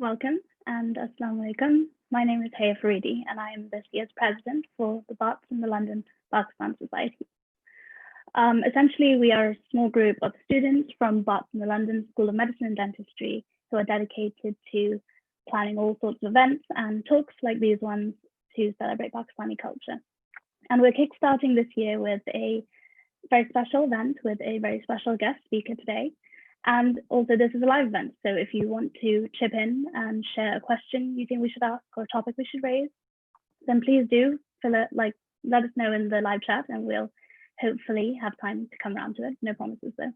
Welcome and Assalamu alaikum. My name is Hayah and I am this year's president for the BARTS in the London Pakistan Society. Essentially, we are a small group of students from BARTS in the London School of Medicine and Dentistry who are dedicated to planning all sorts of events and talks like these ones to celebrate Pakistani culture. And we're kickstarting this year with a very special event with a very special guest speaker today. And also this is a live event. So if you want to chip in and share a question you think we should ask or a topic we should raise, then please do let us know in the live chat and we'll hopefully have time to come around to it. No promises though.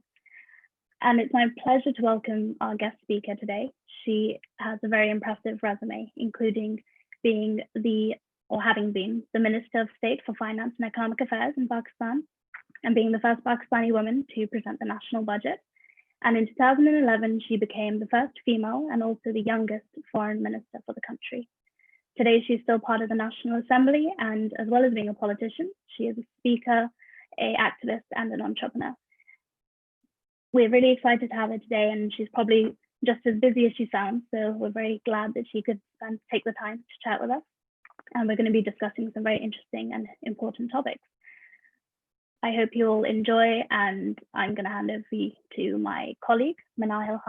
And it's my pleasure to welcome our guest speaker today. She has a very impressive resume, including having been the Minister of State for Finance and Economic Affairs in Pakistan and being the first Pakistani woman to present the national budget. And in 2011, she became the first female and also the youngest foreign minister for the country. Today, she's still part of the National Assembly, and as well as being a politician, she is a speaker, an activist, and an entrepreneur. We're really excited to have her today, and she's probably just as busy as she sounds, so we're very glad that she could take the time to chat with us. And we're going to be discussing some very interesting and important topics. I hope you all enjoy, and I'm going to hand over to my colleague, Minahil,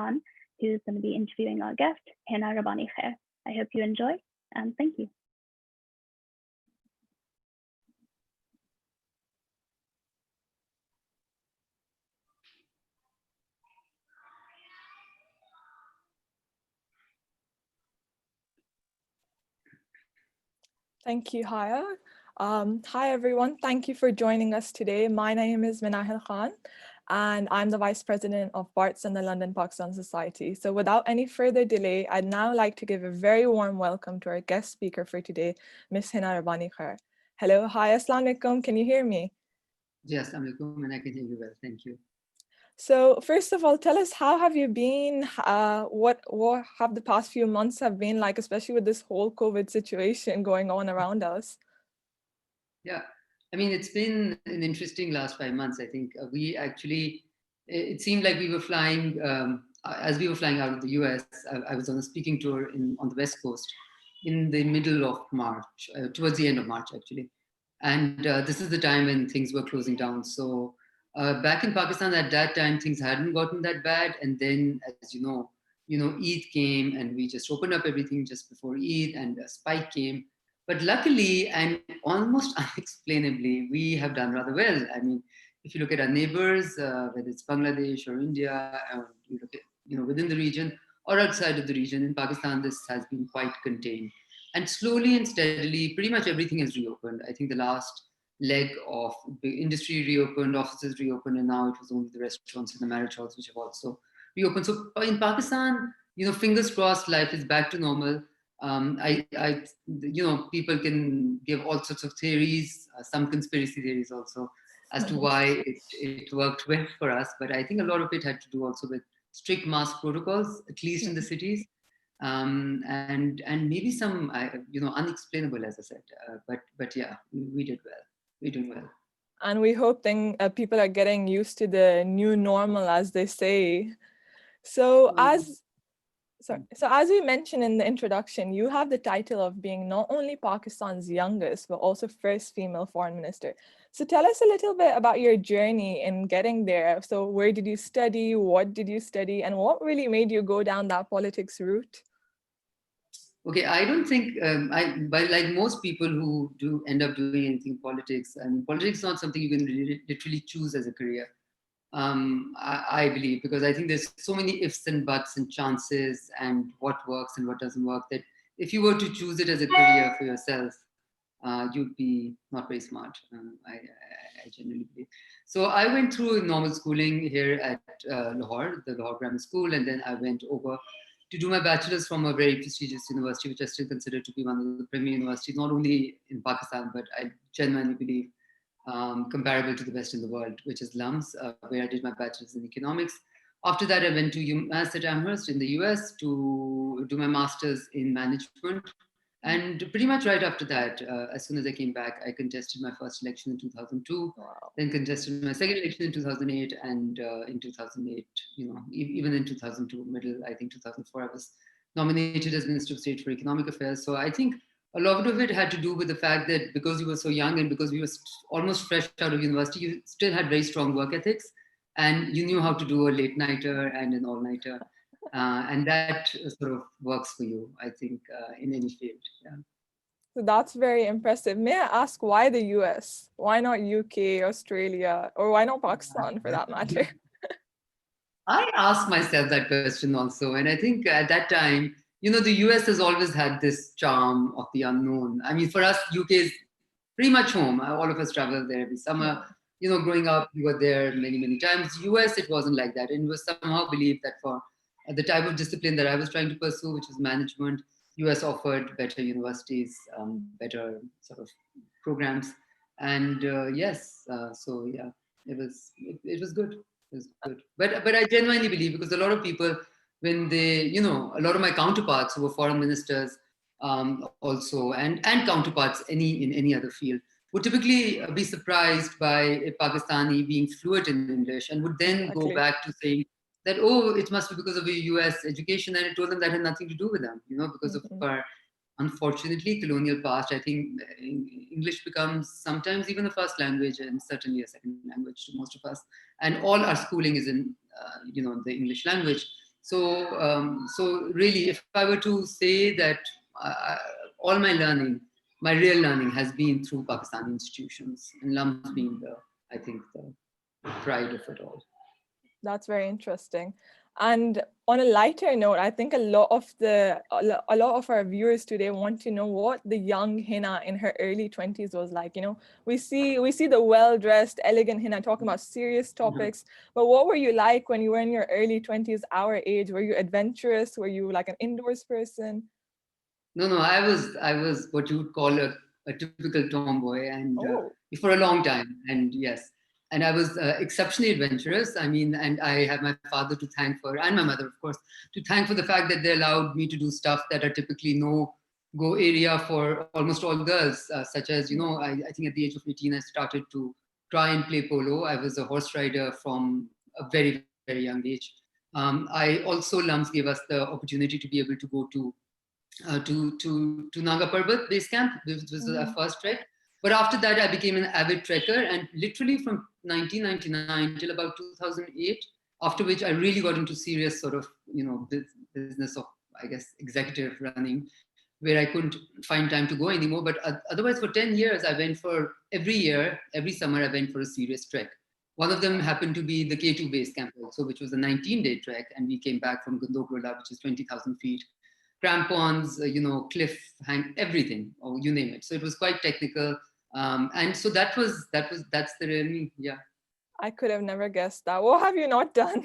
who's going to be interviewing our guest, Hina Rabbani Khar. I hope you enjoy, and thank you. Thank you, Hayah. Hi, everyone. Thank you for joining us today. My name is Minahil Khan, and I'm the Vice President of BARTS in the London Pakistan Society. So without any further delay, I'd now like to give a very warm welcome to our guest speaker for today, Ms. Hina Rabbani Khar. Hello, hi, assalamu alaikum. Can you hear me? Yes, assalamu alaikum, and I can hear you well. Thank you. So first of all, tell us, how have you been? What have the past few months have been like, especially with this whole COVID situation going on around us? Yeah, I mean, it's been an interesting last 5 months. I think it seemed like we were flying, as we were flying out of the US, I was on a speaking tour on the West Coast in the middle of March, towards the end of March, actually. And this is the time when things were closing down. So back in Pakistan at that time, things hadn't gotten that bad. And then, as you know, Eid came and we just opened up everything just before Eid and a spike came. But luckily and almost unexplainably, we have done rather well. I mean, if you look at our neighbors, whether it's Bangladesh or India, or you look at, within the region or outside of the region, in Pakistan, this has been quite contained. And slowly and steadily, pretty much everything has reopened. I think the last leg of the industry reopened, offices reopened, and now it was only the restaurants and the marriage halls which have also reopened. So in Pakistan, fingers crossed, life is back to normal. People can give all sorts of theories, some conspiracy theories also, as to why it worked well for us. But I think a lot of it had to do also with strict mask protocols, at least in the cities, and maybe some unexplainable, as I said. But yeah, we did well. We're doing well. And we hope then people are getting used to the new normal, as they say. So as we mentioned in the introduction, you have the title of being not only Pakistan's youngest, but also first female foreign minister. So tell us a little bit about your journey in getting there. So where did you study? What did you study? And what really made you go down that politics route? Okay, I don't think, but like most people who do end up doing anything in politics, and politics is not something you can literally choose as a career. I believe, because I think there's so many ifs and buts and chances and what works and what doesn't work, that if you were to choose it as a career for yourself, you'd be not very smart. I genuinely believe. So I went through normal schooling here at Lahore, the Lahore Grammar School, and then I went over to do my bachelor's from a very prestigious university, which I still consider to be one of the premier universities, not only in Pakistan, but I genuinely believe comparable to the best in the world, which is LUMS, where I did my bachelor's in economics. After that, I went to UMass at Amherst in the US to do my master's in management. And pretty much right after that, as soon as I came back, I contested my first election in 2002, then contested my second election in 2008, and in 2008, even in 2002, middle, I think 2004, I was nominated as Minister of State for Economic Affairs. So I think a lot of it had to do with the fact that because you were so young and because we were almost fresh out of university, you still had very strong work ethics and you knew how to do a late nighter and an all nighter. And that sort of works for you, I think, in any field. Yeah. So that's very impressive. May I ask why the US? Why not UK, Australia, or why not Pakistan for that matter? I asked myself that question also. And I think at that time, the US has always had this charm of the unknown. I mean, for us, UK is pretty much home. All of us travel there every summer. Growing up, we were there many, many times. US, it wasn't like that. And it was somehow believed that for the type of discipline that I was trying to pursue, which was management, US offered better universities, better sort of programs. And yes, so yeah, it was good. It was good. But I genuinely believe, because a lot of people, when they, a lot of my counterparts who were foreign ministers, also, and counterparts in any other field, would typically be surprised by a Pakistani being fluent in English and would then go back to saying that, oh, it must be because of your US education. And I told them that had nothing to do with them, because of our, unfortunately, colonial past. I think English becomes sometimes even the first language and certainly a second language to most of us. And all our schooling is in, the English language. So really, if I were to say that all my learning, my real learning has been through Pakistani institutions, and LUMS being I think, the pride of it all. That's very interesting. And on a lighter note, I think a lot of our viewers today want to know what the young Hina in her early 20s was like. We see the well-dressed, elegant Hina talking about serious topics, but what were you like when you were in your early 20s, our age? Were you adventurous? Were you like an indoors person? No, I was what you would call a typical tomboy, and for a long time. And yes, and I was exceptionally adventurous. I mean, and I have my father to thank for, and my mother, of course, to thank for the fact that they allowed me to do stuff that are typically no-go area for almost all girls, such as, I think at the age of 18, I started to try and play polo. I was a horse rider from a very, very young age. I also, LUMS gave us the opportunity to be able to go to Naga Parbat base camp. This was our first trek. But after that, I became an avid trekker, and literally from 1999 till about 2008, after which I really got into serious sort of, business of, I guess, executive running, where I couldn't find time to go anymore. But otherwise, for 10 years, I went for every summer, I went for a serious trek. One of them happened to be the K2 base camp also, which was a 19-day trek. And we came back from Gundokrola, which is 20,000 feet. Crampons, cliff hang, everything, or you name it. So it was quite technical. And so that's the really, yeah. I could have never guessed that. What have you not done?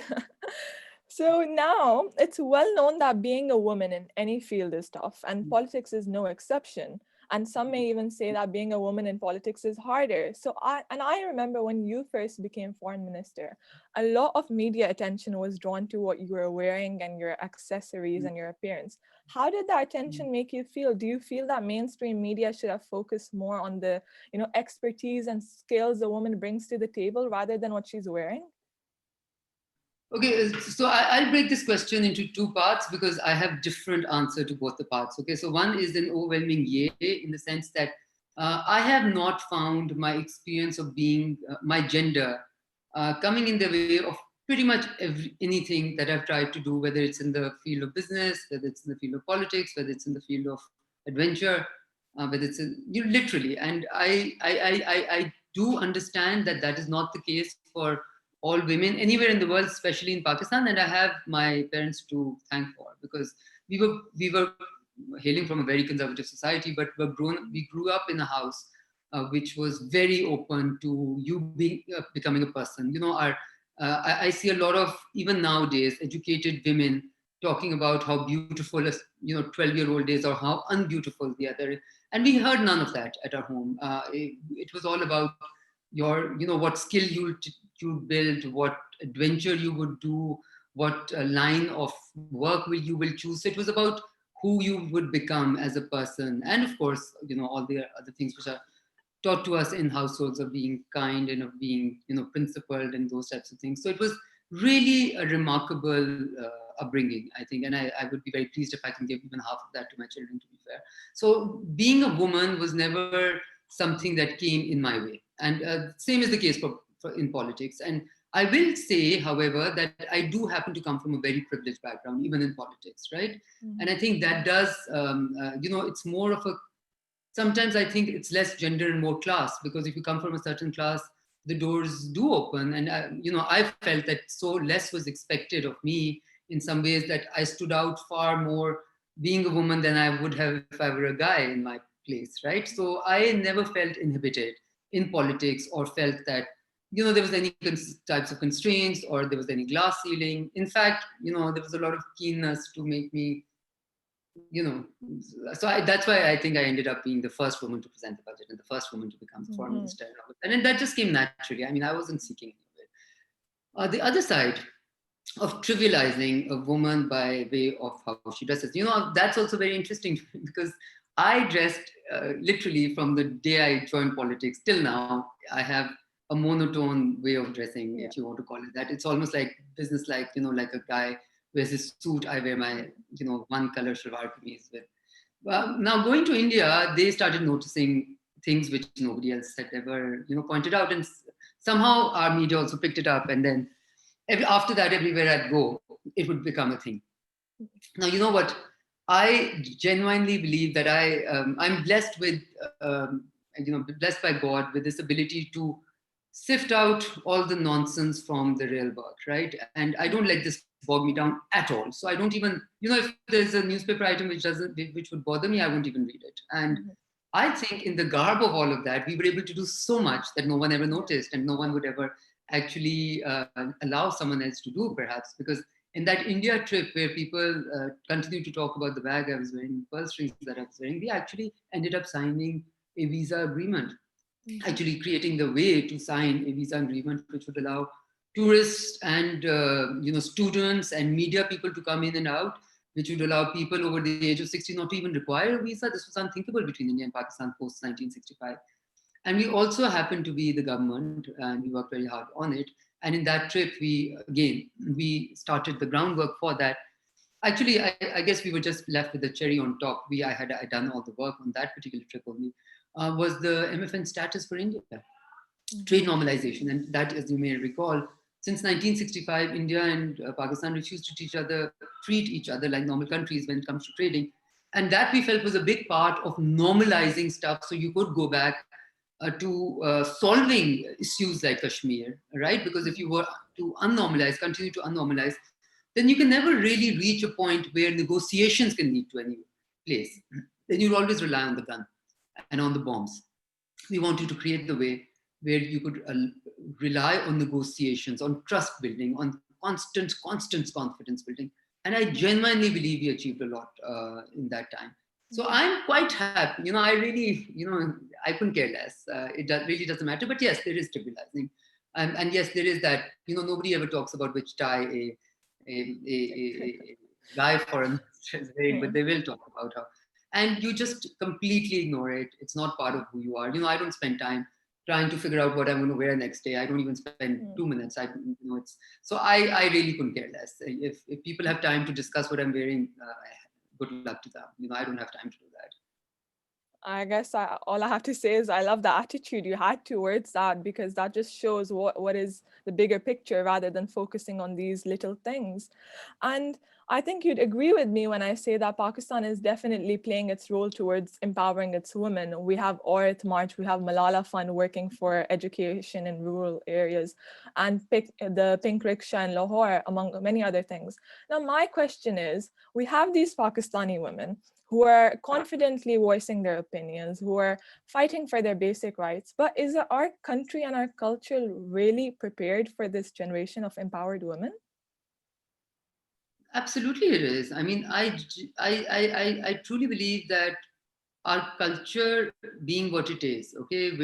So now it's well known that being a woman in any field is tough, and politics is no exception. And some may even say that being a woman in politics is harder. So I remember when you first became foreign minister, a lot of media attention was drawn to what you were wearing and your accessories and your appearance. How did that attention make you feel? Do you feel that mainstream media should have focused more on the, expertise and skills a woman brings to the table rather than what she's wearing? Okay, so I'll break this question into two parts because I have different answer to both the parts. Okay, so one is an overwhelming yay, in the sense that I have not found my experience of being my gender coming in the way of pretty much anything that I've tried to do, whether it's in the field of business, whether it's in the field of politics, whether it's in the field of adventure, whether it's literally. And I do understand that that is not the case for all women anywhere in the world, especially in Pakistan. And I have my parents to thank for, because we were hailing from a very conservative society, but we grew up in a house which was very open to you becoming a person. I see a lot of, even nowadays, educated women talking about how beautiful a 12-year-old is or how unbeautiful the other is. And we heard none of that at our home. It was all about your, what skill you build, what adventure you would do, what line of work you will choose. So it was about who you would become as a person. And of course, all the other things which are taught to us in households of being kind and of being, principled and those types of things. So it was really a remarkable upbringing, I think, and I would be very pleased if I can give even half of that to my children, to be fair. So being a woman was never something that came in my way, and same is the case for in politics. And I will say, however, that I do happen to come from a very privileged background, even in politics, right? And I think that does, it's more of a, sometimes I think it's less gender and more class, because if you come from a certain class, the doors do open. And, I felt that so less was expected of me in some ways, that I stood out far more being a woman than I would have if I were a guy in my place, right? So I never felt inhibited in politics or felt that, there was any types of constraints or there was any glass ceiling. In fact, there was a lot of keenness to make me, that's why I think I ended up being the first woman to present the budget and the first woman to become the foreign minister. And then that just came naturally. I mean, I wasn't seeking any of it. The other side of trivializing a woman by way of how she dresses, that's also very interesting, because I dressed literally from the day I joined politics till now. I have a monotone way of dressing, if you want to call it that. It's almost like business-like, like a guy wears his suit, I wear my, one color shalwar kameez with. Well, now going to India, they started noticing things which nobody else had ever, pointed out. And somehow our media also picked it up. And then after that, everywhere I'd go, it would become a thing. Now, you know what? I genuinely believe that I'm blessed with, blessed by God with this ability to sift out all the nonsense from the real work, right? And I don't let this bog me down at all. So I don't even, if there's a newspaper item which would bother me, I won't even read it. And I think in the garb of all of that, we were able to do so much that no one ever noticed, and no one would ever actually allow someone else to do, perhaps, because in that India trip where people continue to talk about the bag I was wearing, purse strings that I was wearing, we actually ended up signing a visa agreement, actually creating the way to sign a visa agreement which would allow tourists and students and media people to come in and out, which would allow people over the age of 60 not to even require a visa. This was unthinkable between India and Pakistan post 1965. And we also happened to be the government, and we worked very hard on it. And in that trip, we started the groundwork for that. Actually, I guess we were just left with the cherry on top. I had done all the work on that particular trip only. Was the MFN status for India, trade normalization. And that, as you may recall, since 1965, India and Pakistan refused to treat each other like normal countries when it comes to trading. And that we felt was a big part of normalizing stuff, so you could go back to solving issues like Kashmir, right? Because if you were to continue to unnormalize, then you can never really reach a point where negotiations can lead to any place. Then you'll always rely on the gun and on the bombs. We wanted to create the way where you could rely on negotiations, on trust building, on constant confidence building. And I genuinely believe we achieved a lot in that time. So I'm quite happy. I really, I couldn't care less. Really doesn't matter. But yes, there is trivializing. And yes, there is that, nobody ever talks about which tie a guy foreign is wearing, but they will talk about her. And you just completely ignore it. It's not part of who you are. I don't spend time trying to figure out what I'm going to wear next day. I don't even spend 2 minutes. So I really couldn't care less. If people have time to discuss what I'm wearing, good luck to them. I don't have time to do that. I guess all I have to say is I love the attitude you had towards that, because that just shows what is the bigger picture rather than focusing on these little things. And I think you'd agree with me when I say that Pakistan is definitely playing its role towards empowering its women. We have Aurat March, we have Malala Fund working for education in rural areas, and the Pink Rickshaw in Lahore, among many other things. Now, my question is, we have these Pakistani women who are confidently voicing their opinions, who are fighting for their basic rights, but is our country and our culture really prepared for this generation of empowered women? Absolutely it is. I mean, I truly believe that our culture being what it is, okay,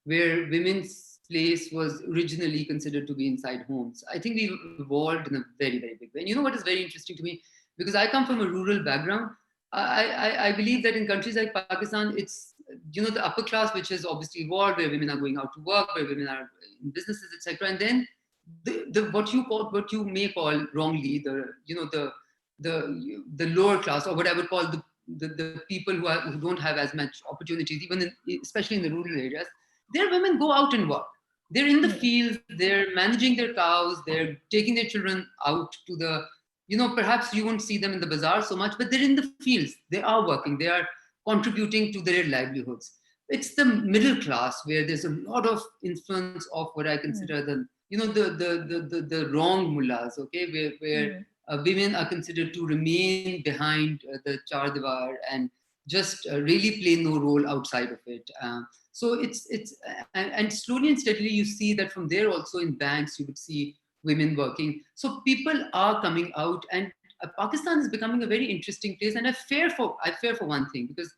where women's place was originally considered to be inside homes, I think we've evolved in a very, very big way. And you know what is very interesting to me? Because I come from a rural background, I believe that in countries like Pakistan, it's, the upper class, which has obviously evolved, where women are going out to work, where women are in businesses, etc. And then what you may call wrongly the lower class, or what I would call the people who don't have as much opportunities, even especially in the rural areas, their women go out and work. They're in the fields, they're managing their cows, they're taking their children out to the, perhaps you won't see them in the bazaar so much, but they're in the fields, they are working, they are contributing to their livelihoods. It's the middle class where there's a lot of influence of what I consider the wrong mullahs, okay, where women are considered to remain behind the char diwar and just really play no role outside of it. So and slowly and steadily you see that from there also in banks you would see women working. So people are coming out, and Pakistan is becoming a very interesting place. And I fear for one thing, because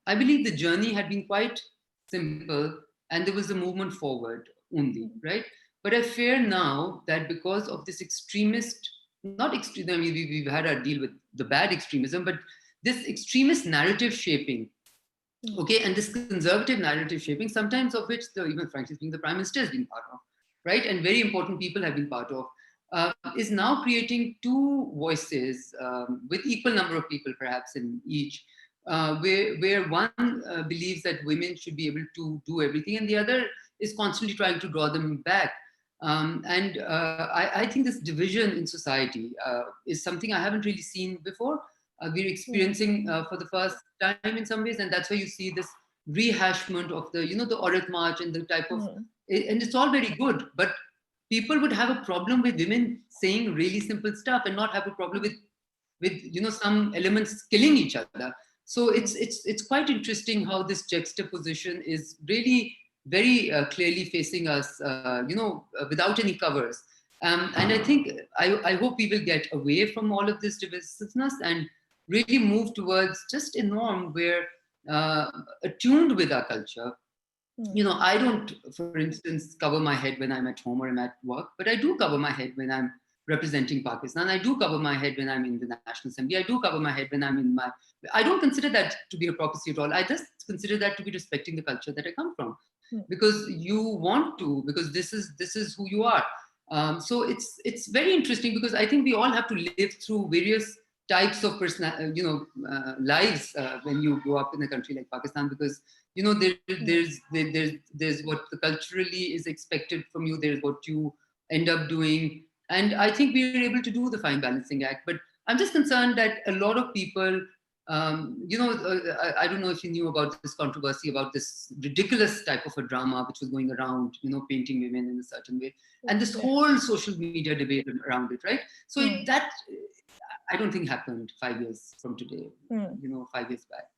I believe the journey had been quite simple and there was a movement forward only, right? But I fear now that because of this extremist, not extreme, I mean, we've had our deal with the bad extremism, but this extremist narrative shaping, okay, and this conservative narrative shaping, sometimes of which even frankly speaking, the Prime Minister has been part of, right? And very important people have been part of, is now creating two voices with equal number of people perhaps in each, where one believes that women should be able to do everything and the other is constantly trying to draw them back. I think this division in society is something I haven't really seen before. We're experiencing for the first time in some ways, and that's why you see this rehashment of the Aurat March and the type of, and it's all very good, but people would have a problem with women saying really simple stuff and not have a problem with some elements killing each other. So it's quite interesting how this juxtaposition is really very clearly facing us, without any covers. And I think, I hope we will get away from all of this divisiveness and really move towards just a norm where attuned with our culture. I don't, for instance, cover my head when I'm at home or I'm at work, but I do cover my head when I'm representing Pakistan. I do cover my head when I'm in the National Assembly. I do cover my head when I'm in I don't consider that to be hypocrisy at all. I just consider that to be respecting the culture that I come from. Because you want to, because this is who you are. So it's very interesting, because I think we all have to live through various types of lives when you grow up in a country like Pakistan, because there's what culturally is expected from you, there's what you end up doing, and I think we're able to do the fine balancing act. But I'm just concerned that a lot of people, I don't know if you knew about this controversy about this ridiculous type of a drama which was going around, painting women in a certain way, and this whole social media debate around it, right? So that I don't think happened 5 years from today, 5 years back.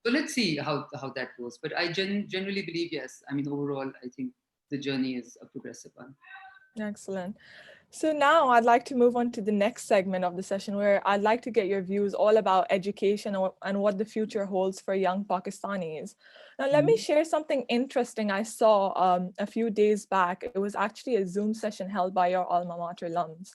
So let's see how that goes. But I generally believe, yes, I mean, overall, I think the journey is a progressive one. Excellent. So now I'd like to move on to the next segment of the session, where I'd like to get your views all about education and what the future holds for young Pakistanis. Now, let me share something interesting I saw a few days back. It was actually a Zoom session held by your alma mater, LUMS.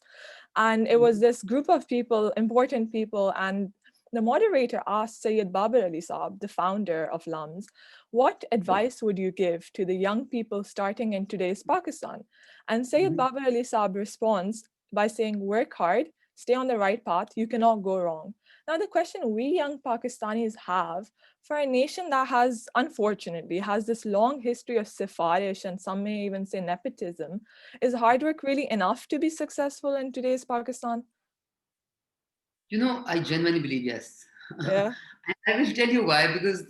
And it was this group of people, important people, and the moderator asked Sayyid Babar Ali Saab, the founder of LUMS, what advice would you give to the young people starting in today's Pakistan? And Sayyid Babar Ali Saab responds by saying, work hard, stay on the right path, you cannot go wrong. Now, the question we young Pakistanis have for a nation that unfortunately has this long history of sifarish, and some may even say nepotism, is hard work really enough to be successful in today's Pakistan? I genuinely believe yes. Yeah. I will tell you why, because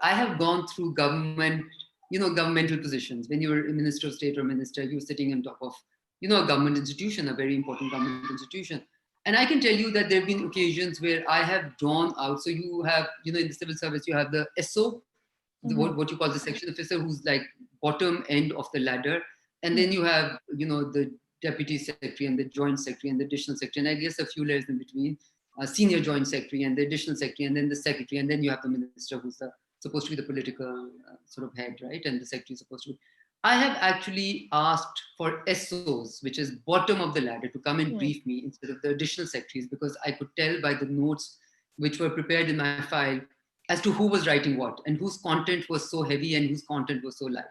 I have gone through governmental positions. When you were a minister of state or minister, you were sitting on top of, a government institution, a very important government institution. And I can tell you that there have been occasions where I have drawn out. So you have, in the civil service, you have the SO, what you call the section officer, who's like bottom end of the ladder. And then you have, the deputy secretary and the joint secretary and the additional secretary. And I guess a few layers in between. Senior joint secretary and the additional secretary, and then the secretary, and then you have the minister who's supposed to be the political sort of head, right? And the secretary is supposed to be. I have actually asked for SOs, which is bottom of the ladder, to come and brief me instead of the additional secretaries, because I could tell by the notes which were prepared in my file as to who was writing what and whose content was so heavy and whose content was so light.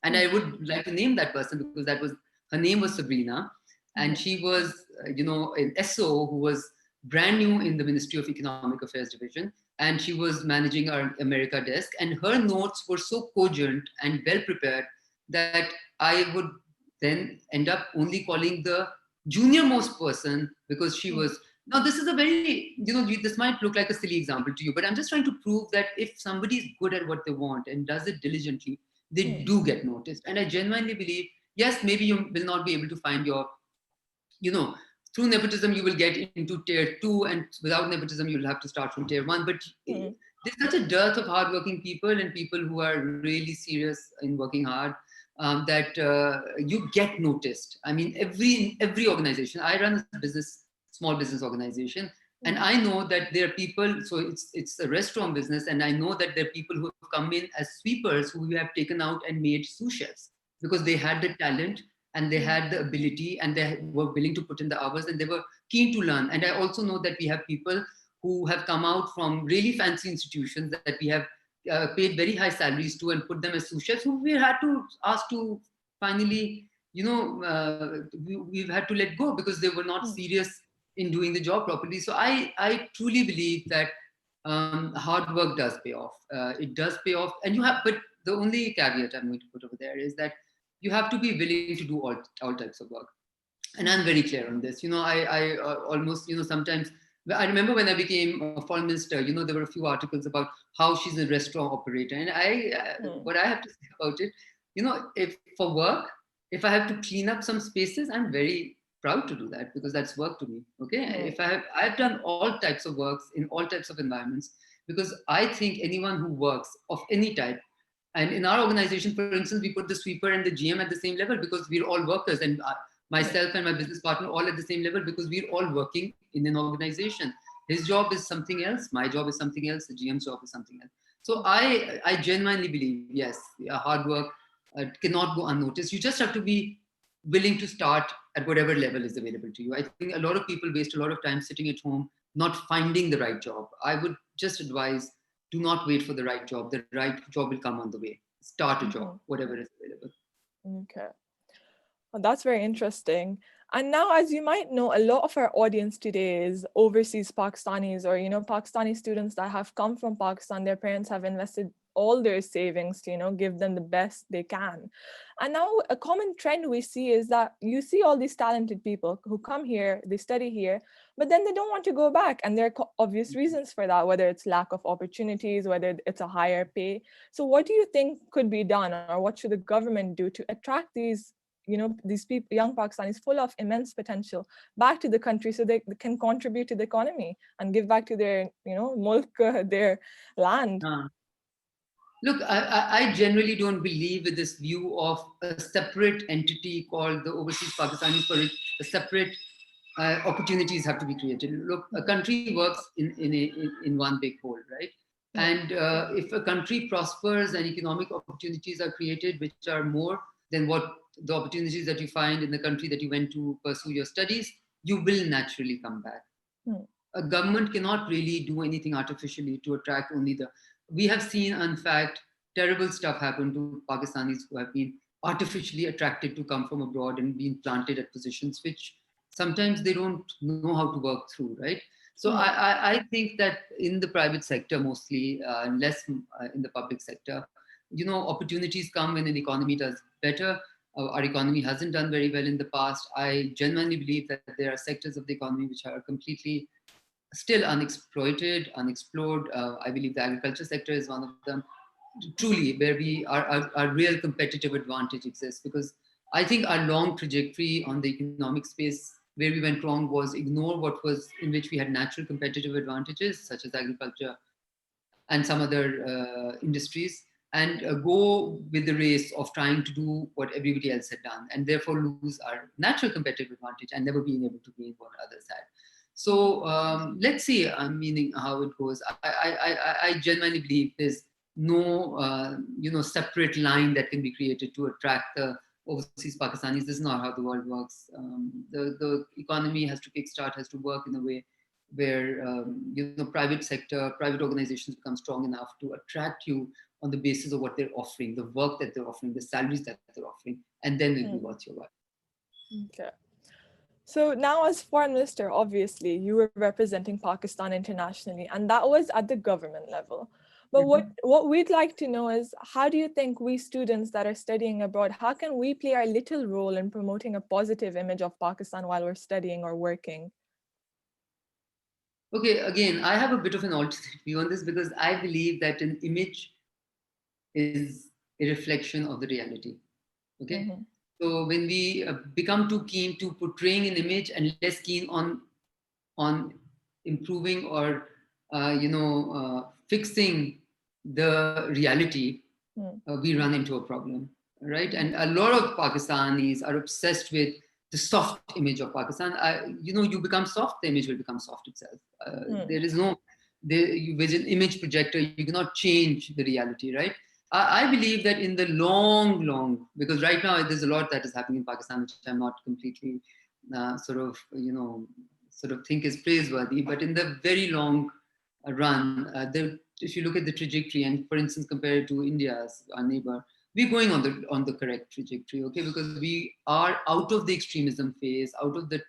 And I would like to name that person, because her name was Sabrina. And she was, an SO who was brand new in the Ministry of Economic Affairs Division. And she was managing our America desk. And her notes were so cogent and well prepared that I would then end up only calling the junior most person because she was. Now, this is a very, this might look like a silly example to you, but I'm just trying to prove that if somebody is good at what they want and does it diligently, they do get noticed. And I genuinely believe, yes, maybe you will not be able to find your, through nepotism, you will get into tier 2, and without nepotism, you'll have to start from tier 1. But there's such a dearth of hardworking people and people who are really serious in working hard that you get noticed. I mean, every organization, I run a small business organization, and I know that there are people, so it's a restaurant business, and I know that there are people who have come in as sweepers who we have taken out and made sous chefs because they had the talent and they had the ability and they were willing to put in the hours and they were keen to learn. And I also know that we have people who have come out from really fancy institutions that we have paid very high salaries to and put them as sous chefs who we had to ask to finally, we've had to let go because they were not serious in doing the job properly. So I truly believe that hard work does pay off. It does pay off. And but the only caveat I'm going to put over there is that you have to be willing to do all types of work. And I'm very clear on this. I almost, sometimes, I remember when I became a foreign minister, there were a few articles about how she's a restaurant operator. And what I have to say about it, if for work, if I have to clean up some spaces, I'm very proud to do that because that's work to me. Okay. If I've done all types of works in all types of environments because I think anyone who works of any type, and in our organization, for instance, we put the sweeper and the GM at the same level because we're all workers, and myself and my business partner all at the same level because we're all working in an organization. His job is something else, my job is something else, the GM's job is something else. So I genuinely believe, yes, hard work cannot go unnoticed. You just have to be willing to start at whatever level is available to you. I think a lot of people waste a lot of time sitting at home, not finding the right job. I would just advise, do not wait for the right job. The right job will come on the way. Start a job, whatever is available. Okay. Well, that's very interesting. And now, as you might know, a lot of our audience today is overseas Pakistanis or, Pakistani students that have come from Pakistan. Their parents have invested all their savings to, give them the best they can. And now a common trend we see is that you see all these talented people who come here, they study here, but then they don't want to go back. And there are obvious reasons for that, whether it's lack of opportunities, whether it's a higher pay. So what do you think could be done, or what should the government do to attract these people, young Pakistanis full of immense potential, back to the country so they can contribute to the economy and give back to their, mulk, their land? Look, I generally don't believe in this view of a separate entity called the overseas Pakistanis for which a separate opportunities have to be created. Look, a country works in one big whole, right? And if a country prospers and economic opportunities are created, which are more than what the opportunities that you find in the country that you went to pursue your studies, you will naturally come back. A government cannot really do anything artificially to attract only we have seen, in fact, terrible stuff happen to Pakistanis who have been artificially attracted to come from abroad and being planted at positions which sometimes they don't know how to work through, right? So I think that in the private sector mostly, less in the public sector, opportunities come when an economy does better. Our economy hasn't done very well in the past. I genuinely believe that there are sectors of the economy which are completely still unexploited, unexplored. I believe the agriculture sector is one of them, truly, where our real competitive advantage exists. Because I think our long trajectory on the economic space, where we went wrong was ignore what was in which we had natural competitive advantages, such as agriculture and some other industries, and go with the race of trying to do what everybody else had done, and therefore lose our natural competitive advantage and never being able to gain what others had. So let's see, meaning how it goes. I genuinely believe there's no separate line that can be created to attract the overseas Pakistanis. This is not how the world works. The economy has to kickstart, has to work in a way where private sector, private organizations become strong enough to attract you on the basis of what they're offering, the work that they're offering, the salaries that they're offering, and then it'll be worth your while. Okay. So now as foreign minister, obviously, you were representing Pakistan internationally, and that was at the government level. But what we'd like to know is, how do you think we students that are studying abroad, how can we play our little role in promoting a positive image of Pakistan while we're studying or working? Okay, again, I have a bit of an alternate view on this because I believe that an image is a reflection of the reality. Okay. Mm-hmm. So when we become too keen to portraying an image and less keen on improving or fixing the reality, we run into a problem, right? And a lot of Pakistanis are obsessed with the soft image of Pakistan. You become soft, the image will become soft itself. There is no, with an image projector, you cannot change the reality, right? I believe that in the long, because right now there's a lot that is happening in Pakistan, which I'm not completely sort of think is praiseworthy, but in the very long run, if you look at the trajectory and, for instance, compare it to India's, our neighbor, we're going on the correct trajectory, okay? Because we are out of the extremism phase, out of the,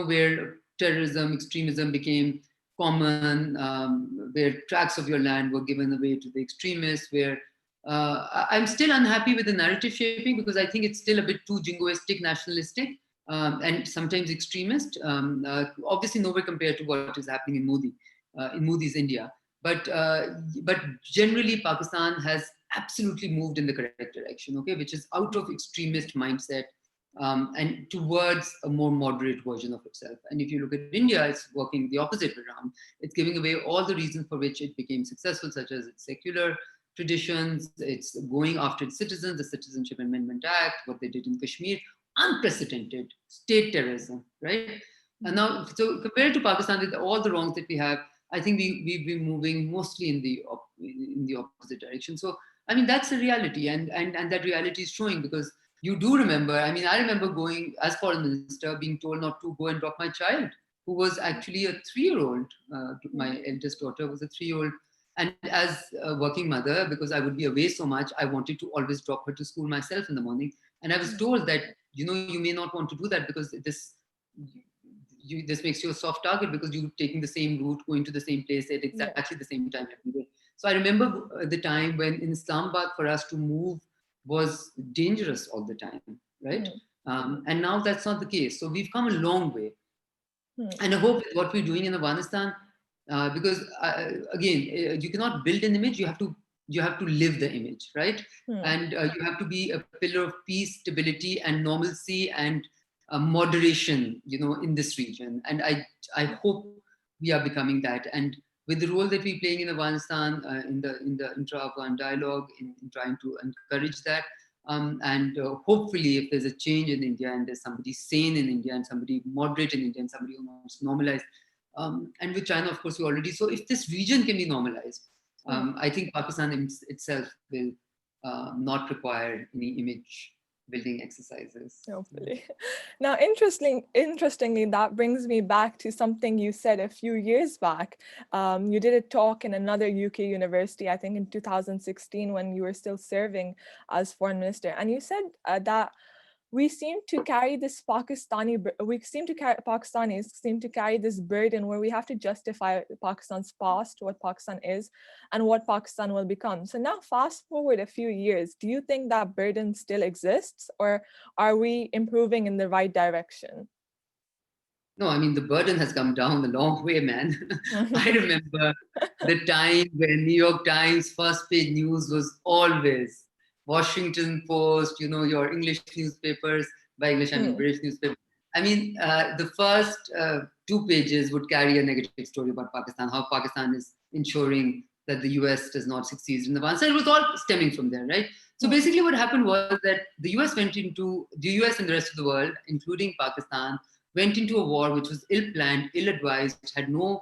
where terrorism, extremism became common, where tracts of your land were given away to the extremists, where I'm still unhappy with the narrative shaping because I think it's still a bit too jingoistic, nationalistic, and sometimes extremist. Obviously, nowhere compared to what is happening in Modi's India. But generally, Pakistan has absolutely moved in the correct direction, okay, which is out of extremist mindset and towards a more moderate version of itself. And if you look at India, it's working the opposite way around. It's giving away all the reasons for which it became successful, such as its secular traditions, it's going after its citizens, the Citizenship Amendment Act, what they did in Kashmir, unprecedented state terrorism, right? And now, so compared to Pakistan, with all the wrongs that we have, I think we've been moving mostly in the opposite direction. So, I mean, that's the reality, and that reality is showing because you do remember. I mean, I remember going as foreign minister, being told not to go and drop my child, who was actually a 3-year-old. My eldest daughter was a 3-year-old, and as a working mother, because I would be away so much, I wanted to always drop her to school myself in the morning. And I was told that you may not want to do that because this makes you a soft target because you're taking the same route, going to the same place at exactly the same time every day. So I remember the time when in Islamabad for us to move was dangerous all the time, right? And now that's not the case. So we've come a long way. And I hope with what we're doing in Afghanistan, because again, you cannot build an image, you have to live the image, right? And you have to be a pillar of peace, stability, and normalcy and moderation, in this region. And I hope we are becoming that. And with the role that we're playing in Afghanistan, in the intra-Afghan dialogue, in trying to encourage that, and hopefully, if there's a change in India and there's somebody sane in India and somebody moderate in India and somebody who wants to normalize, and with China, of course, we already. So if this region can be normalized, I think Pakistan itself will not require any image building exercises. Hopefully. Now, interestingly, that brings me back to something you said a few years back. You did a talk in another UK university, I think in 2016, when you were still serving as foreign minister. And you said that Pakistanis seem to carry this burden where we have to justify Pakistan's past, what Pakistan is, and what Pakistan will become. So now fast forward a few years, do you think that burden still exists, or are we improving in the right direction? No, I mean, the burden has come down a long way, man. I remember the time when New York Times first page news was always Washington Post, your English newspapers. By English, I mean British newspapers. I mean, the first 2 pages would carry a negative story about Pakistan, how Pakistan is ensuring that the US does not succeed in the Afghanistan. It was all stemming from there, right? So basically what happened was that the US and the rest of the world, including Pakistan, went into a war which was ill-planned, ill-advised, had no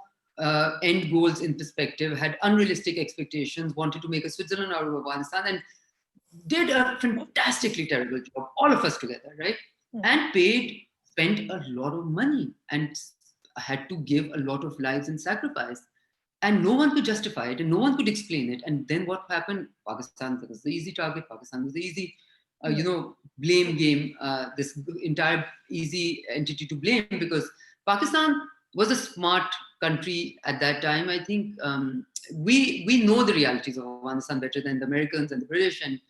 end goals in perspective, had unrealistic expectations, wanted to make a Switzerland out of Afghanistan, and did a fantastically terrible job, all of us together, right? And spent a lot of money and had to give a lot of lives in sacrifice. And no one could justify it and no one could explain it. And then what happened? Pakistan was the easy target. Pakistan was the easy blame game, this entire easy entity to blame, because Pakistan was a smart country at that time. I think we know the realities of Afghanistan better than the Americans and the British and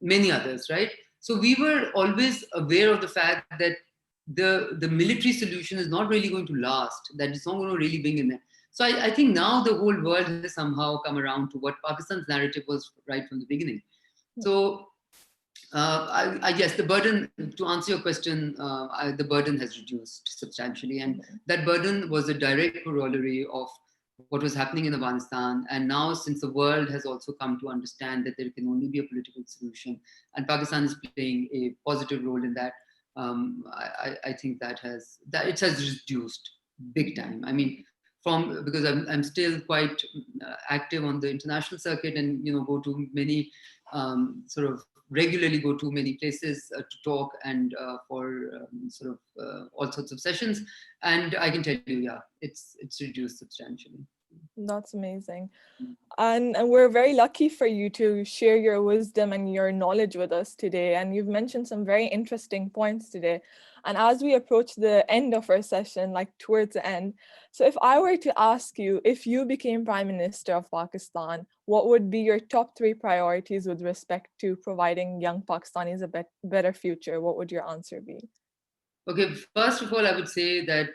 many others, right? So we were always aware of the fact that the military solution is not really going to last, that it's not going to really bring in there. So I think now the whole world has somehow come around to what Pakistan's narrative was right from the beginning. So yes, the burden, to answer your question, the burden has reduced substantially. And that burden was a direct corollary of what was happening in Afghanistan. And now, since the world has also come to understand that there can only be a political solution, and Pakistan is playing a positive role in that, I think that it has reduced big time. I mean, because I'm still quite active on the international circuit, and go to many regularly go to many places to talk and for all sorts of sessions, and I can tell you, yeah, it's reduced substantially. That's amazing. And we're very lucky for you to share your wisdom and your knowledge with us today. And you've mentioned some very interesting points today. And as we approach the end of our session, like towards the end, so if I were to ask you, if you became Prime Minister of Pakistan, what would be your top 3 priorities with respect to providing young Pakistanis a better future? What would your answer be? Okay, first of all, I would say that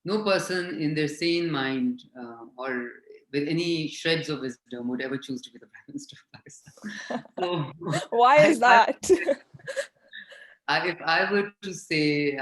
no person in their sane mind or with any shreds of wisdom would ever choose to be the Prime Minister of Pakistan. So, why is that? If I were to say,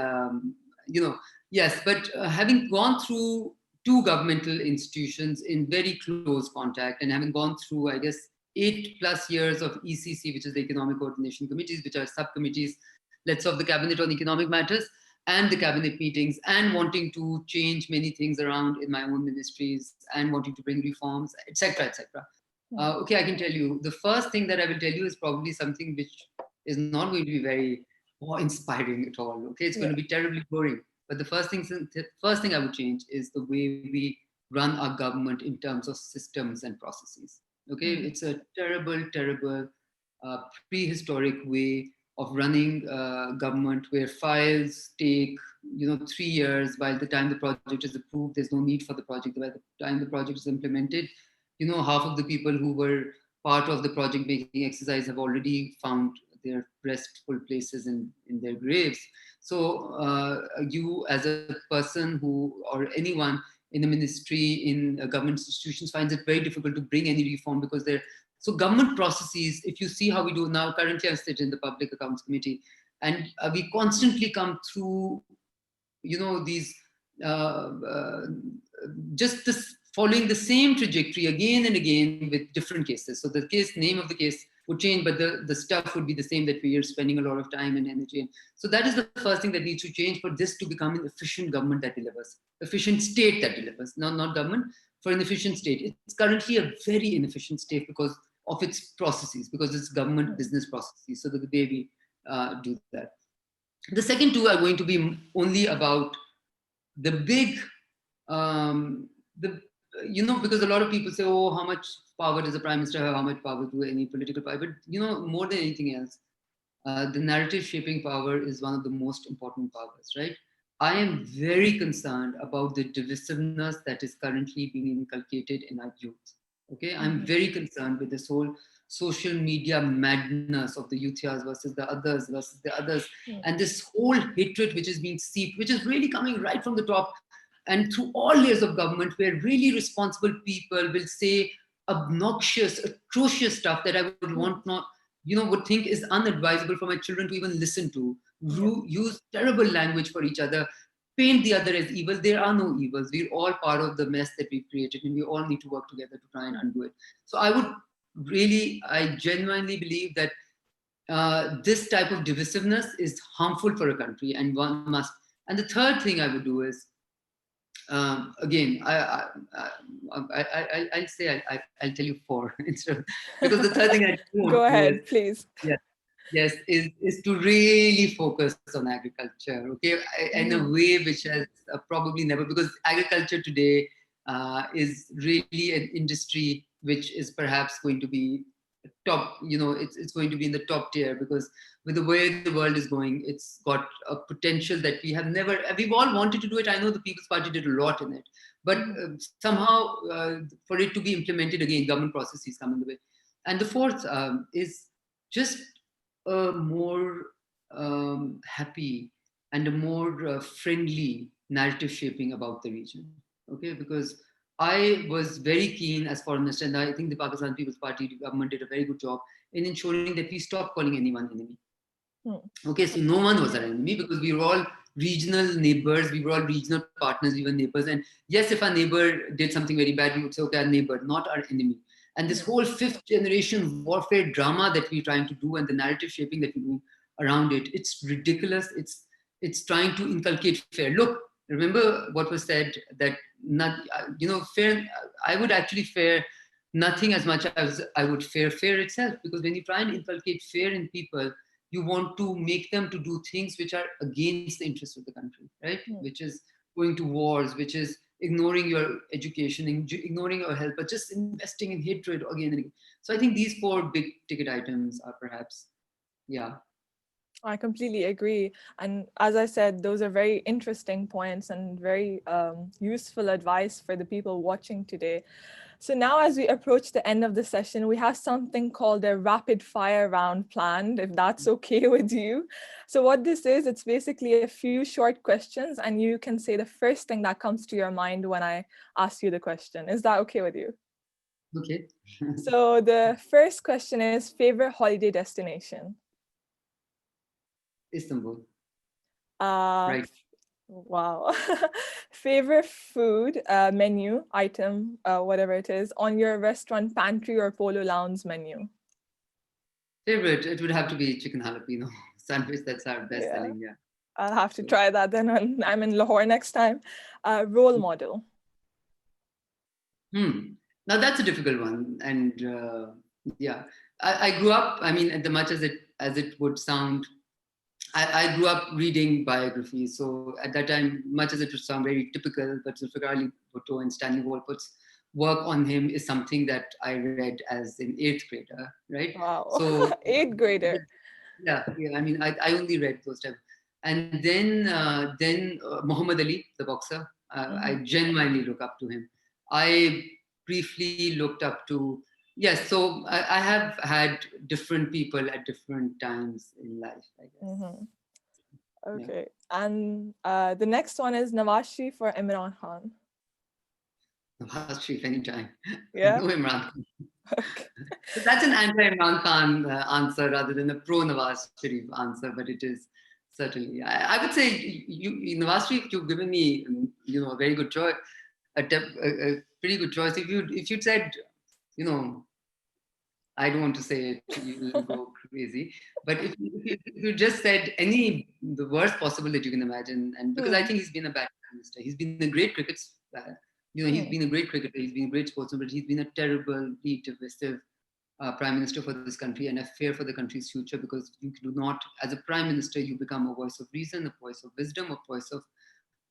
yes, but having gone through 2 governmental institutions in very close contact, and having gone through, I guess, 8+ years of ECC, which is the Economic Coordination Committees, which are subcommittees, let's say, of the Cabinet on economic matters, and the cabinet meetings, and wanting to change many things around in my own ministries, and wanting to bring reforms, etc., etc. Okay, I can tell you, the first thing that I will tell you is probably something which is not going to be very inspiring at all. Okay, it's going to be terribly boring. But the first thing I would change is the way we run our government in terms of systems and processes. Okay, it's a terrible prehistoric way of running government, where files take 3 years. By the time the project is approved, there's no need for the project. By the time the project is implemented, half of the people who were part of the project making exercise have already found their restful places in their graves. So you, as a person or anyone in the ministry, in government institutions, finds it very difficult to bring any reform, because so government processes, if you see how we do now, currently I sit in the Public Accounts Committee, and we constantly come through, these, just this following the same trajectory again and again with different cases. So the name of the case would change, but the stuff would be the same, that we are spending a lot of time and energy in. So that is the first thing that needs to change for this to become an efficient government that delivers, efficient state that delivers, not government, for an efficient state. It's currently a very inefficient state because of its processes, because it's government business processes. So the way we do that. The second 2 are going to be only about the big, because a lot of people say, oh, how much power does a prime minister have? How much power do any political power? But, more than anything else, the narrative shaping power is one of the most important powers, right? I am very concerned about the divisiveness that is currently being inculcated in our youth. Okay, I'm very concerned with this whole social media madness of the Yuthias versus the others, and this whole hatred which is being seeped, which is really coming right from the top and through all layers of government, where really responsible people will say obnoxious, atrocious stuff that I would think is unadvisable for my children to even listen to. Use terrible language for each other, paint the other as evil. There are no evils. We're all part of the mess that we've created, and we all need to work together to try and undo it. So I genuinely believe that this type of divisiveness is harmful for a country, and one must. And the third thing I would do is, again, I'll tell you 4 instead of, because the third thing I do Go ahead, please. Yes, is to really focus on agriculture, okay, in a way which has probably never, because agriculture today is really an industry which is perhaps going to be top, it's going to be in the top tier, because with the way the world is going, it's got a potential that we've all wanted to do it. I know the People's Party did a lot in it, but somehow for it to be implemented again, government processes come in the way. And the fourth is just a more happy and a more friendly narrative shaping about the region. Okay, because I was very keen as foreign minister, and I think the Pakistan People's Party government did a very good job in ensuring that we stop calling anyone enemy. Okay, so no one was our enemy, because we were all regional neighbors, we were all regional partners, we were neighbors. And yes, if our neighbor did something very bad, we would say, okay, our neighbor, not our enemy. And this whole fifth generation warfare drama that we're trying to do, and the narrative shaping that we do around it, it's ridiculous. It's trying to inculcate fear. Look, remember what was said, that fear, I would actually fear nothing as much as I would fear fear itself. Because when you try and inculcate fear in people, you want to make them to do things which are against the interests of the country, right? Which is going to wars, which is ignoring your education, ignoring your health, but just investing in hatred again and again. So I think these four big ticket items are perhaps, yeah. I completely agree. And as I said, those are very interesting points and very useful advice for the people watching today. So now, as we approach the end of the session, we have something called a rapid fire round planned, if that's okay with you. So what this is, it's basically a few short questions, and you can say the first thing that comes to your mind when I ask you the question. Is that okay with you? Okay. So the first question is, favorite holiday destination? Istanbul. Right. Wow. Favorite food menu item, whatever it is, on your restaurant pantry or polo lounge menu? Favorite, it would have to be chicken jalapeno sandwich. That's our best selling. Yeah. I'll have to try that then when I'm in Lahore next time. Role model. Now that's a difficult one, and yeah, I grew up. I mean, as much as it would sound, I grew up reading biographies. So at that time, much as it would sound very typical, but Zulfikar Ali Bhutto and Stanley Walpott's work on him is something that I read as an 8th grader, right? Wow. So 8th grader. Yeah. I mean, I only read those type. And then Muhammad Ali, the boxer, I genuinely look up to him. I briefly looked up to, yes, so I have had different people at different times in life, I guess. Okay. Yeah. And the next one is Nawaz Sharif or Imran Khan? Nawaz Sharif anytime. Yeah. No Imran Khan. Okay. So that's an anti-Imran Khan answer rather than a pro-Nawaz Sharif answer, but it is certainly. I would say, Nawaz Sharif, you've given me, a very good choice, a pretty good choice. If you'd said, I don't want to say it, you'll go crazy. But if you just said the worst possible that you can imagine, and because I think he's been a bad prime minister, he's been a great cricket player. He's been a great cricketer, he's been a great sportsman, but he's been a terribly divisive prime minister for this country, and I fear for the country's future, because you do not, as a prime minister, you become a voice of reason, a voice of wisdom, a voice of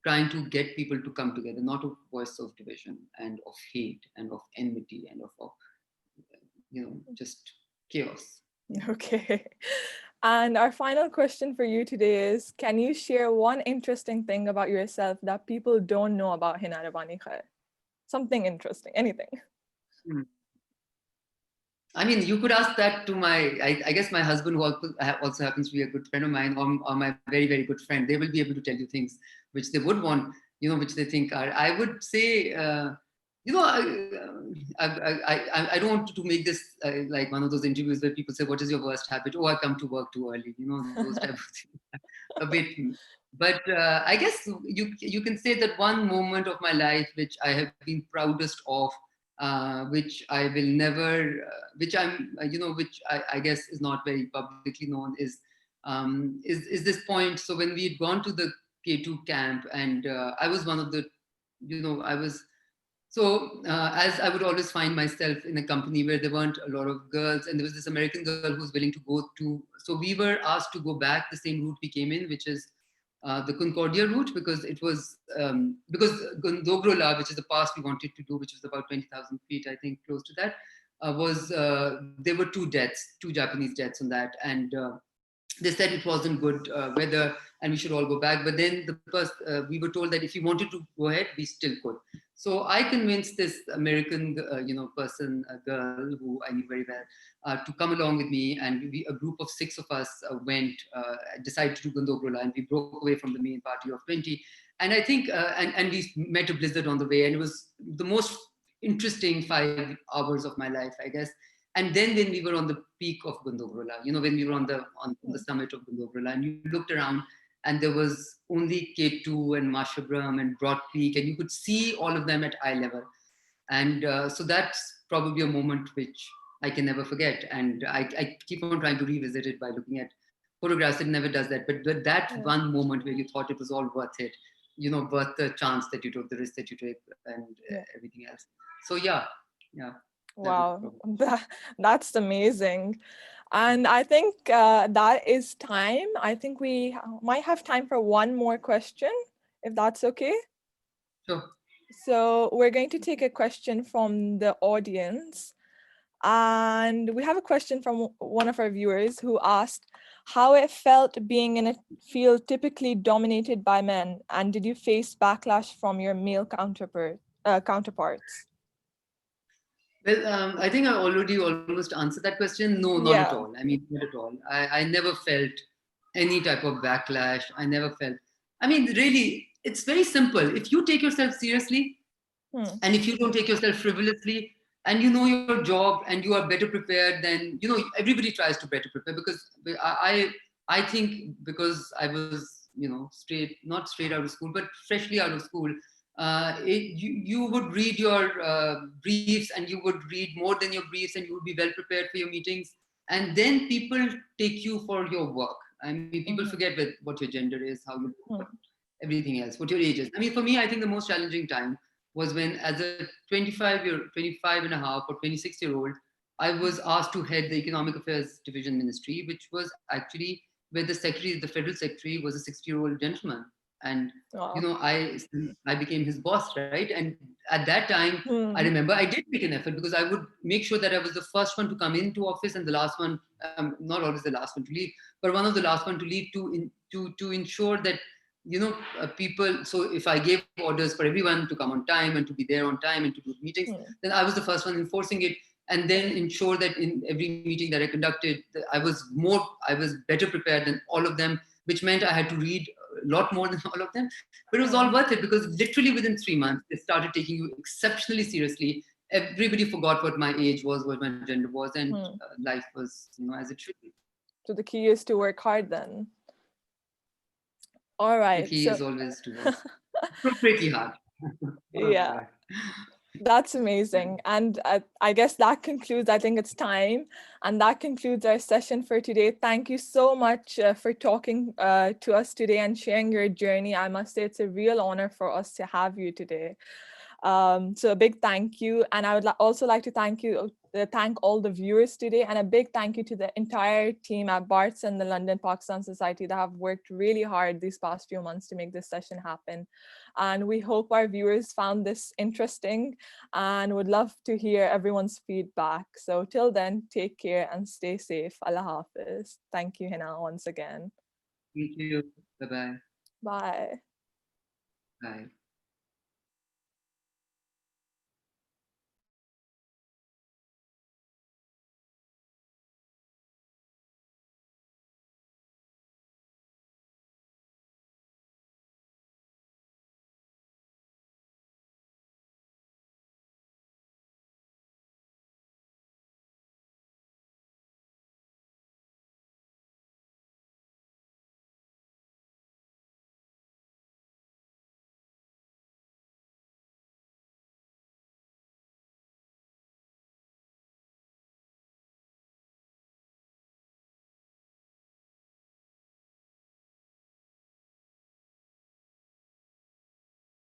trying to get people to come together, not a voice of division and of hate and of enmity and of just chaos. Okay. And our final question for you today is, can you share one interesting thing about yourself that people don't know about Hina Rabbani Khar? Something interesting, anything. I mean, you could ask that to I guess my husband, who also happens to be a good friend of mine, or my very, very good friend. They will be able to tell you things which they would want, which they think are. I would say, I don't want to make this like one of those interviews where people say, what is your worst habit? Oh, I come to work too early, those type of things. A bit. But I guess you can say that one moment of my life which I have been proudest of, which I will never, which I guess is not very publicly known, is this point. So when we had gone to the K2 camp, and I was one of the, as I would always find myself in a company where there weren't a lot of girls, and there was this American girl who was willing to go to, so we were asked to go back the same route we came in, which is the Concordia route, because it was, because Dogrola, which is the pass we wanted to do, which was about 20,000 feet, I think, close to that, there were two Japanese deaths on that, and they said it wasn't good weather and we should all go back. But then we were told that if you wanted to go ahead, we still could. So I convinced this American, person, a girl who I knew very well, to come along with me. And a group of 6 of us decided to do Gandogrola, and we broke away from the main party of 20. And I think, and we met a blizzard on the way, and it was the most interesting 5 hours of my life, I guess. And then when we were on the peak of Gandogrola, when we were on the summit of Gandogrola, and you looked around, and there was only K2 and Mashabram and Broad Peak, and you could see all of them at eye level. And so that's probably a moment which I can never forget. And I keep on trying to revisit it by looking at photographs. It never does that. But that one moment where you thought it was all worth it, worth the chance that you took, the risk that you took, and everything else. So yeah. Wow, that's amazing. And I think that is time. I think we might have time for one more question, if that's okay. Sure. So we're going to take a question from the audience. And we have a question from one of our viewers who asked how it felt being in a field typically dominated by men, and did you face backlash from your male counterparts? Well, I think I already almost answered that question. No, not at all. I mean, not at all. I never felt any type of backlash. I never felt, I mean, really, it's very simple. If you take yourself seriously, and if you don't take yourself frivolously, and you know your job, and you are better prepared than, everybody tries to better prepare, because I think because I was, not straight out of school, but freshly out of school, you would read your briefs, and you would read more than your briefs, and you would be well prepared for your meetings. And then people take you for your work. I mean, people forget what your gender is, how you look, everything else, what your age is. I mean, for me, I think the most challenging time was when, as a 25 and a half or 26-year-old, I was asked to head the Economic Affairs Division Ministry, which was actually where the federal secretary was a 60-year-old gentleman. And, I became his boss, right? And at that time, I remember I did make an effort, because I would make sure that I was the first one to come into office and the last one, not always the last one to leave, but one of the last one to leave, to ensure that, people, so if I gave orders for everyone to come on time and to be there on time and to do meetings, then I was the first one enforcing it, and then ensure that in every meeting that I conducted, I was better prepared than all of them, which meant I had to read a lot more than all of them. But it was all worth it, because literally within 3 months, they started taking you exceptionally seriously. Everybody forgot what my age was, what my gender was, and life was, as it should be. So the key is to work hard then. All right. The key is always to work appropriately hard. Yeah. That's amazing. And I guess that concludes, I think it's time. And that concludes our session for today. Thank you so much for talking to us today and sharing your journey. I must say it's a real honor for us to have you today. So a big thank you. And I would also like to thank all the viewers today, and a big thank you to the entire team at BARTS and the London Pakistan Society that have worked really hard these past few months to make this session happen. And we hope our viewers found this interesting and would love to hear everyone's feedback. So till then, take care and stay safe. Allah Hafiz. Thank you, Hina, once again. Thank you. Bye-bye. Bye. Bye.